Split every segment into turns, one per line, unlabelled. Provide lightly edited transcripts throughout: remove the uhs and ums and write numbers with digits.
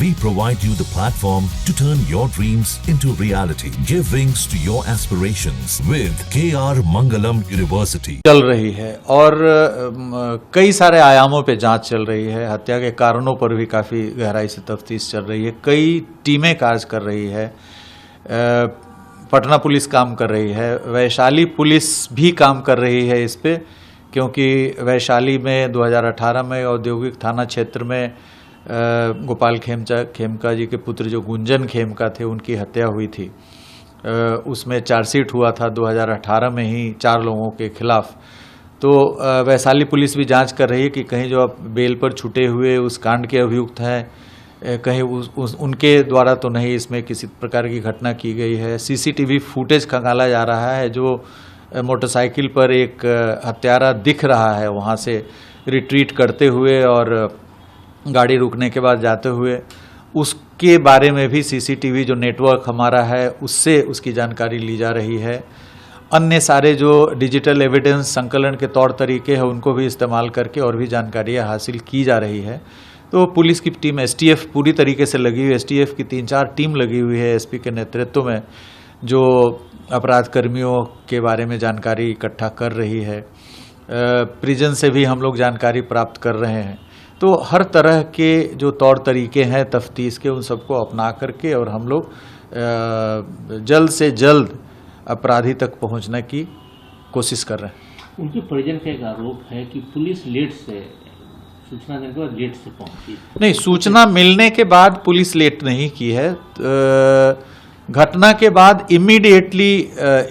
We provide you the platform to turn your dreams into reality. Give wings to your aspirations with KR Mangalam University.
चल रही है और कई सारे आयामों पे जांच चल रही है। हत्या के कारणों पर भी काफ़ी गहराई से तफ्तीश चल रही है। कई टीमें कार्य कर रही है। पटना पुलिस काम कर रही है, वैशाली पुलिस भी काम कर रही है इस पे, क्योंकि वैशाली में 2018 में औद्योगिक थाना क्षेत्र में गोपाल खेमका जी के पुत्र जो गुंजन खेमका थे उनकी हत्या हुई थी। उसमें चार्जशीट हुआ था 2018 में ही 4 लोगों के खिलाफ। तो वैशाली पुलिस भी जांच कर रही है कि कहीं जो अब बेल पर छूटे हुए उस कांड के अभियुक्त हैं, कहीं उनके द्वारा तो नहीं इसमें किसी प्रकार की घटना की गई है। सीसीटीवी फुटेज खंगाला जा रहा है। जो मोटरसाइकिल पर एक हत्यारा दिख रहा है वहाँ से रिट्रीट करते हुए और गाड़ी रुकने के बाद जाते हुए, उसके बारे में भी सीसीटीवी जो नेटवर्क हमारा है उससे उसकी जानकारी ली जा रही है। अन्य सारे जो डिजिटल एविडेंस संकलन के तौर तरीके हैं उनको भी इस्तेमाल करके और भी जानकारियाँ हासिल की जा रही है। तो पुलिस की टीम एसटीएफ पूरी तरीके से लगी हुई, एसटीएफ की 3-4 टीम लगी हुई है एसपी के नेतृत्व में, जो अपराध कर्मियों के बारे में जानकारी इकट्ठा कर रही है। प्रिजन से भी हम लोग जानकारी प्राप्त कर रहे हैं। तो हर तरह के जो तौर तरीके हैं तफ्तीश के उन सबको अपना करके और हम लोग जल्द से जल्द अपराधी तक पहुंचने की कोशिश कर रहे हैं।
उनके परिजन का एक आरोप है कि पुलिस लेट से सूचना देने के बाद लेट से पहुंची।
नहीं, सूचना मिलने के बाद पुलिस लेट नहीं की है। घटना के बाद इमीडिएटली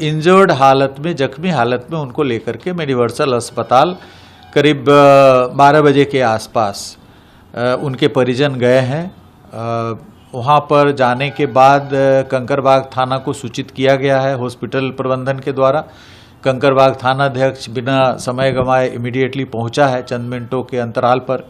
इंजर्ड हालत में, जख्मी हालत में उनको लेकर के मेडिवर्सल अस्पताल करीब 12 बजे के आसपास उनके परिजन गए हैं। वहाँ पर जाने के बाद कंकरबाग थाना को सूचित किया गया है हॉस्पिटल प्रबंधन के द्वारा। कंकरबाग थानाध्यक्ष बिना समय गंवाए इमीडिएटली पहुंचा है चंद मिनटों के अंतराल पर।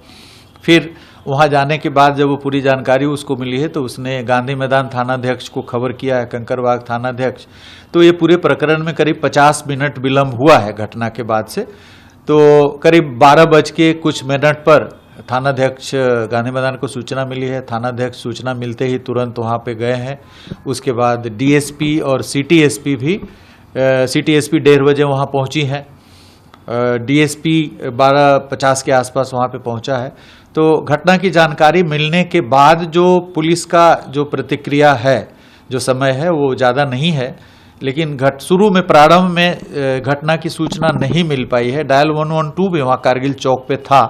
फिर वहां जाने के बाद जब वो पूरी जानकारी उसको मिली है तो उसने गांधी मैदान थानाध्यक्ष को खबर किया है, कंकरबाग थानाध्यक्ष। तो ये पूरे प्रकरण में करीब 50 मिनट विलंब हुआ है घटना के बाद से। तो करीब 12 बज के कुछ मिनट पर थानाध्यक्ष गांधी मैदान को सूचना मिली है। थानाध्यक्ष सूचना मिलते ही तुरंत वहाँ पे गए हैं। उसके बाद डीएसपी और सिटी एसपी भी, सिटी एसपी 1:30 बजे वहाँ पहुँची हैं। डीएसपी 12:50 के आसपास वहाँ पे पहुँचा है। तो घटना की जानकारी मिलने के बाद जो पुलिस का जो प्रतिक्रिया है, जो समय है वो ज़्यादा नहीं है, लेकिन शुरू में प्रारंभ में घटना की सूचना नहीं मिल पाई है। डायल 112 भी वहाँ कारगिल चौक पे था।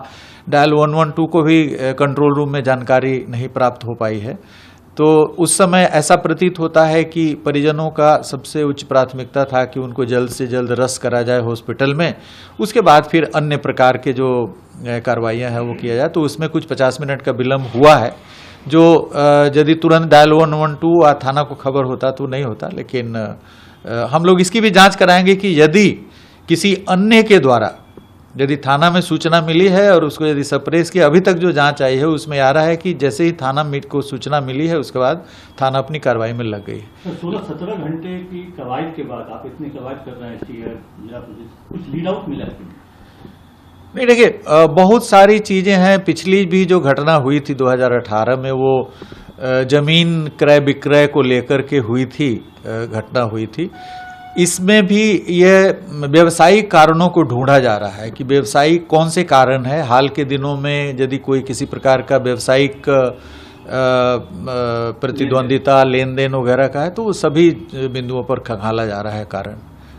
डायल 112 को भी कंट्रोल रूम में जानकारी नहीं प्राप्त हो पाई है। तो उस समय ऐसा प्रतीत होता है कि परिजनों का सबसे उच्च प्राथमिकता था कि उनको जल्द से जल्द रस करा जाए हॉस्पिटल में, उसके बाद फिर अन्य प्रकार के जो कार्रवाइयाँ हैं वो किया जाए। तो उसमें कुछ 50 मिनट का विलम्ब हुआ है, जो यदि तुरंत डायल 112 थाना को खबर होता तो नहीं होता। लेकिन हम लोग इसकी भी जांच कराएंगे कि यदि किसी अन्य के द्वारा यदि थाना में सूचना मिली है और उसको यदि सप्रेस की, अभी तक जो जांच आई है उसमें आ रहा है कि जैसे ही थाना को सूचना मिली है उसके बाद थाना अपनी कार्रवाई में लग गई है।
16-17 घंटे की कवायद के बाद आप इतनी कवायद कर रहे हैं, कुछ लीड आउट मिला है?
नहीं, देखिए बहुत सारी चीजें हैं। पिछली भी जो घटना हुई थी 2018 में, वो जमीन क्रय विक्रय को लेकर के हुई थी, घटना हुई थी। इसमें भी ये व्यवसायिक कारणों को ढूंढा जा रहा है कि व्यवसायिक कौन से कारण है। हाल के दिनों में यदि कोई किसी प्रकार का व्यवसायिक प्रतिद्वंदिता, लेन देन वगैरह का है तो वो सभी बिंदुओं पर खंगाला जा रहा है कारण।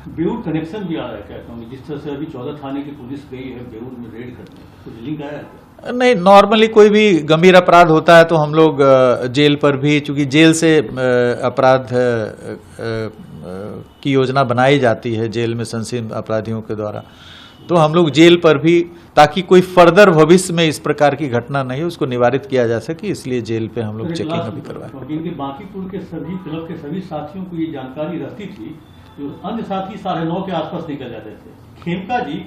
बेऊर कनेक्शन भी आ रहा है क्या? जिस तरह से अभी 14 थाने की पुलिस गई है बेऊर में रेड करने, कुछ लिंक आया है?
नहीं, नॉर्मली कोई भी गंभीर अपराध होता है तो हम लोग जेल पर भी, चूंकि जेल से अपराध की योजना बनाई जाती है जेल में संदिग्ध अपराधियों के द्वारा, तो हम लोग जेल पर भी, ताकि कोई फर्दर भविष्य में इस प्रकार की घटना नहीं, उसको निवारित किया जा सके, इसलिए जेल पे हम लोग चेकिंग अभी करवाए।
क्योंकि बांकीपुर के सभी क्लब के सभी साथियों को ये जानकारी रहती थी, जो अन्य साथी 9:30 के आसपास निकल जाते थे। खेमका जी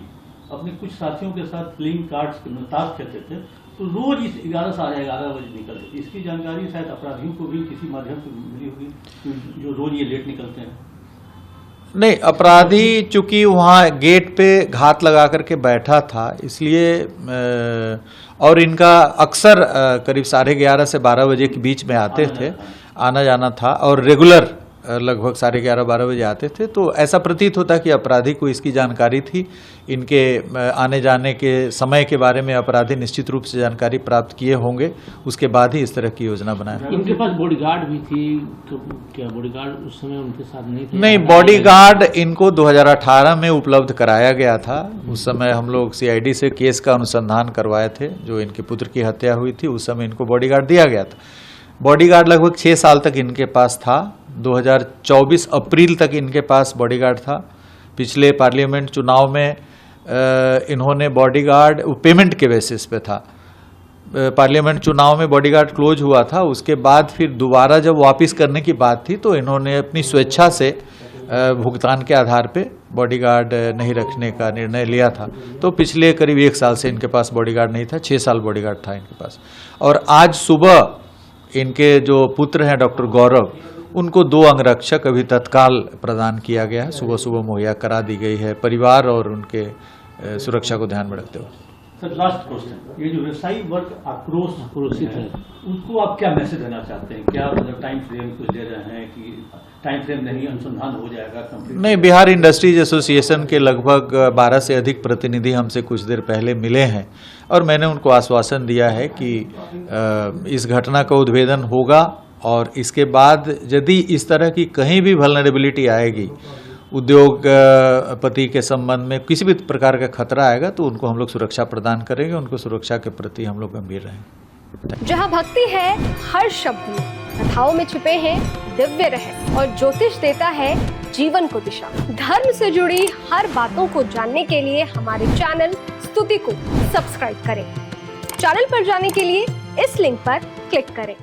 अपने कुछ साथियों के साथ प्लेइंग कार्ड्स ताश खेलते थे, तो रोज इस 11 साढ़े 11 बजे निकलते थे। इसकी जानकारी शायद अपराधियों को भी किसी माध्यम से मिली होगी, जो रोज ये लेट निकलते हैं।
नहीं, अपराधी चूंकि वहाँ गेट पे घात लगा करके बैठा था, इसलिए और इनका अक्सर करीब 11:30 से 12 बजे के बीच में आते थे, आना जाना था और रेगुलर लगभग 11:30-12 बजे आते थे, तो ऐसा प्रतीत होता कि अपराधी को इसकी जानकारी थी। इनके आने जाने के समय के बारे में अपराधी निश्चित रूप से जानकारी प्राप्त किए होंगे, उसके बाद ही इस तरह की योजना बनाया।
इनके पास बॉडीगार्ड भी थी, तो क्या बॉडीगार्ड उस समय उनके साथ नहीं थे?
नहीं, बॉडीगार्ड इनको 2018 में उपलब्ध कराया गया था। उस समय हम लोग सीआईडी से केस का अनुसंधान करवाए थे, जो इनके पुत्र की हत्या हुई थी, उस समय इनको बॉडीगार्ड दिया गया था। बॉडीगार्ड लगभग 6 साल तक इनके पास था। 2024 अप्रैल तक इनके पास बॉडीगार्ड था। पिछले पार्लियामेंट चुनाव में इन्होंने बॉडीगार्ड पेमेंट के बेसिस पे था। पार्लियामेंट चुनाव में बॉडीगार्ड क्लोज हुआ था, उसके बाद फिर दोबारा जब वापस करने की बात थी तो इन्होंने अपनी स्वेच्छा से भुगतान के आधार पे बॉडीगार्ड नहीं रखने का निर्णय लिया था। तो पिछले करीब 1 साल से इनके पास बॉडीगार्ड नहीं था, 6 साल बॉडीगार्ड था इनके पास। और आज सुबह इनके जो पुत्र हैं डॉक्टर गौरव, उनको 2 अंगरक्षक अभी तत्काल प्रदान किया गया है, सुबह सुबह मुहैया करा दी गई है, परिवार और उनके सुरक्षा को ध्यान में रखते हुए।
सर, लास्ट क्वेश्चन, ये जो व्यवसायी वर्ग आक्रोशित है, उसको आप क्या मैसेज देना चाहते हैं? क्या मतलब टाइम फ्रेम कुछ दे रहे हैं कि टाइम फ्रेम नहीं, अनुसंधान हो जाएगा कंप्लीट? नहीं,
बिहार इंडस्ट्रीज एसोसिएशन के लगभग 12 से अधिक प्रतिनिधि हमसे कुछ देर पहले मिले हैं और मैंने उनको आश्वासन दिया है कि इस घटना का उद्भेदन होगा और इसके बाद यदि इस तरह की कहीं भी वल्नरेबिलिटी आएगी, उद्योगपति के संबंध में किसी भी प्रकार का खतरा आएगा, तो उनको हम लोग सुरक्षा प्रदान करेंगे। उनको सुरक्षा के प्रति हम लोग गंभीर रहेंगे।
जहां भक्ति है हर शब्द में, कथाओं में छुपे हैं दिव्य रहस्य और ज्योतिष देता है जीवन को दिशा। धर्म से जुड़ी हर बातों को जानने के लिए हमारे चैनल स्तुति को सब्सक्राइब करें। चैनल पर जाने के लिए इस लिंक पर क्लिक करें।